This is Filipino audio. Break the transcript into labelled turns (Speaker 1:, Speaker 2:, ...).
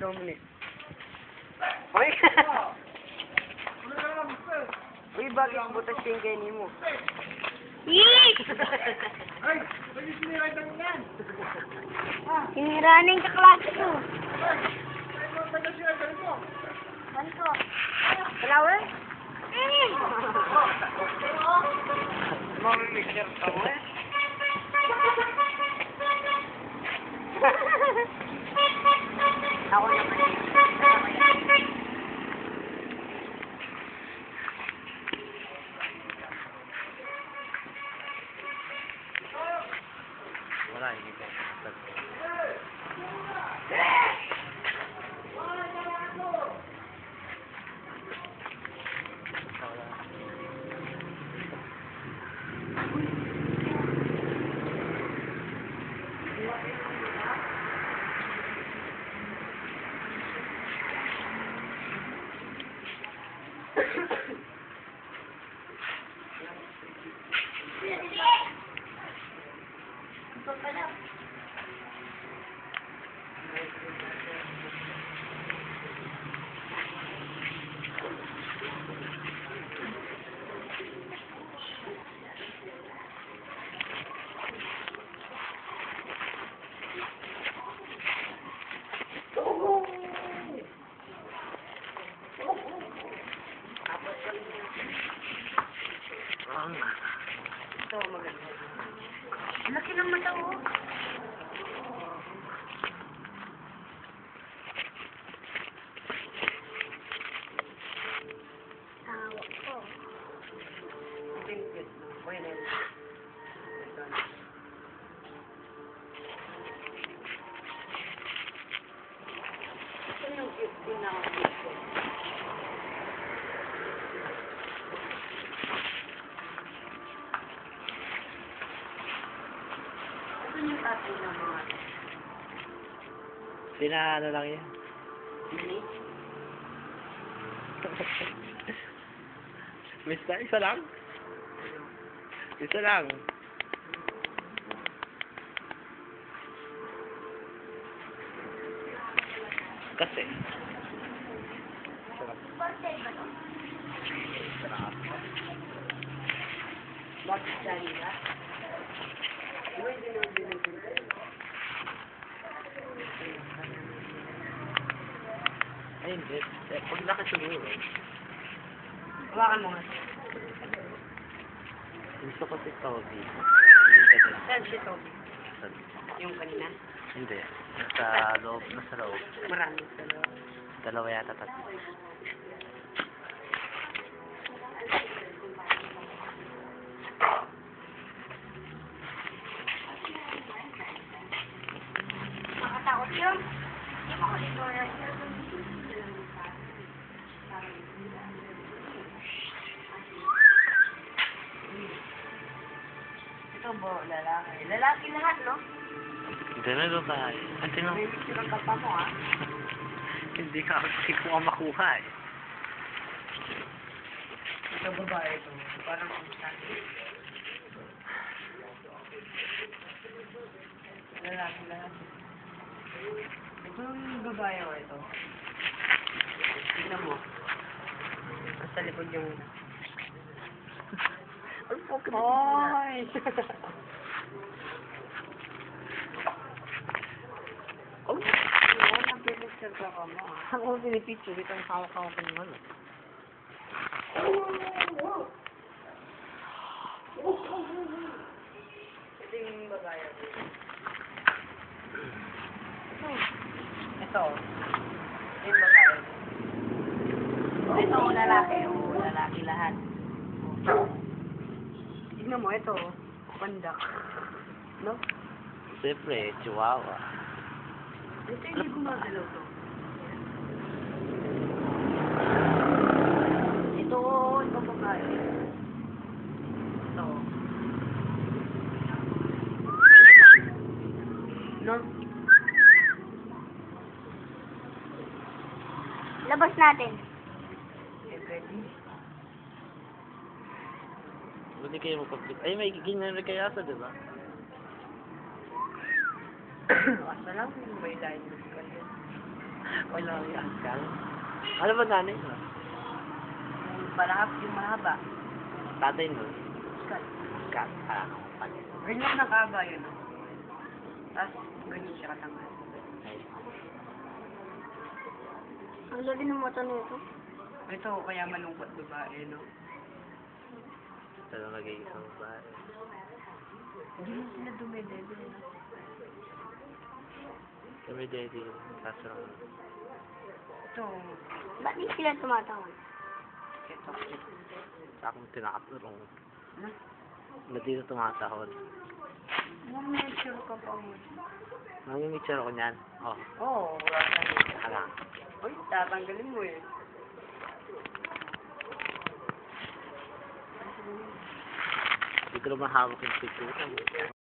Speaker 1: ikaw muna. Oy! Uy, bakit butas yung kainin mo?
Speaker 2: Yee!
Speaker 3: Ay! Pwede sinira yung yan!
Speaker 2: Siniranin ka klase ko.
Speaker 3: Pwede sinira yung mo!
Speaker 2: Ano to? Flower?
Speaker 1: Mamimixer pa mo eh. Ako naman.
Speaker 4: Wala, hindi ko.
Speaker 1: Ito, maganda. Laki ng mata, oh.
Speaker 2: Tawa ko.
Speaker 1: Ito yung cute. Okay na yun. Ito na. Ito yung cute din na ako dito. Ito yung tatay ng mga
Speaker 4: Pinaano lang yan.
Speaker 1: mini.
Speaker 4: Basta, isa lang. Isa lang. Kasi. Sarap. Sarap.
Speaker 1: Bakit dali ka? Uy, dinong.
Speaker 4: Ay, hindi. Pag laki siguro.
Speaker 1: Hawakan mo nga.
Speaker 4: Gusto ko si Toby. Hindi ka din.
Speaker 1: Saan si Toby? Yung kanina?
Speaker 4: Hindi. Nasa loob. Nasa loob.
Speaker 1: Marami sa loob.
Speaker 4: Dalawa yata tatlo.
Speaker 2: Makatakot yun. Hindi mo ko dito na
Speaker 1: Ito bo, lalaki. Lalaki lahat, no?
Speaker 4: Hindi na babae. Ante no.
Speaker 1: May picture ang kapa mo, ha?
Speaker 4: Hindi ko makuha eh.
Speaker 1: Ito babae ito. Parang konstante. Lalaki lahat. Ito yung babae ko ito. Tignan mo. Nasa likod yung...
Speaker 4: Ano po ka
Speaker 1: Hoy!
Speaker 4: Oh!
Speaker 1: Ano ang pinicture ka mo, ha?
Speaker 4: Ako pinipicture. Ito ang hawak-hawak ko naman.
Speaker 1: Ito yung babae ko. Ito. Yung babae. Ito, lalaki. Lalaki lahat. Tignan mo, ito. Pandak. No?
Speaker 4: Siyempre, chihuahua.
Speaker 1: Ito hindi gumagalaw to. Ito, ito babae. Ito. No?
Speaker 2: labas natin.
Speaker 1: Eh, pwede.
Speaker 4: Hindi kayo magpapit. Ay, may ganyan rin kayo asa, diba?
Speaker 1: Asa lang, may line mo kasi.
Speaker 4: Wala kang askal. Ano ba nanay mo?
Speaker 1: Yung mahaba.
Speaker 4: Tatay mo?
Speaker 1: Skat.
Speaker 4: Kat. Ah, pag.
Speaker 1: Ganyan na kaba yun. Tapos, ganyan siya katanggal.
Speaker 4: Ay.
Speaker 2: Ang lagi ng mata nito.
Speaker 1: Ito, kaya malungkot babae, no?
Speaker 4: Ito lang mag-iisang babae.
Speaker 1: Hindi mo sila dumedede, no?
Speaker 4: Kami daddy. Kaso lang.
Speaker 1: Ito,
Speaker 2: Ba't di sila tumatawag?
Speaker 1: ito.
Speaker 4: Sa akong tinakapurong.
Speaker 1: Ano?
Speaker 4: Na dito tumatahod.
Speaker 1: May sure ka pa mo.
Speaker 4: Mamimicture ako niyan. Oh,
Speaker 1: Oo, wala ka na.
Speaker 4: hala.
Speaker 1: Uy, tatanggalin mo eh.
Speaker 4: Dito naman hawak yung picture.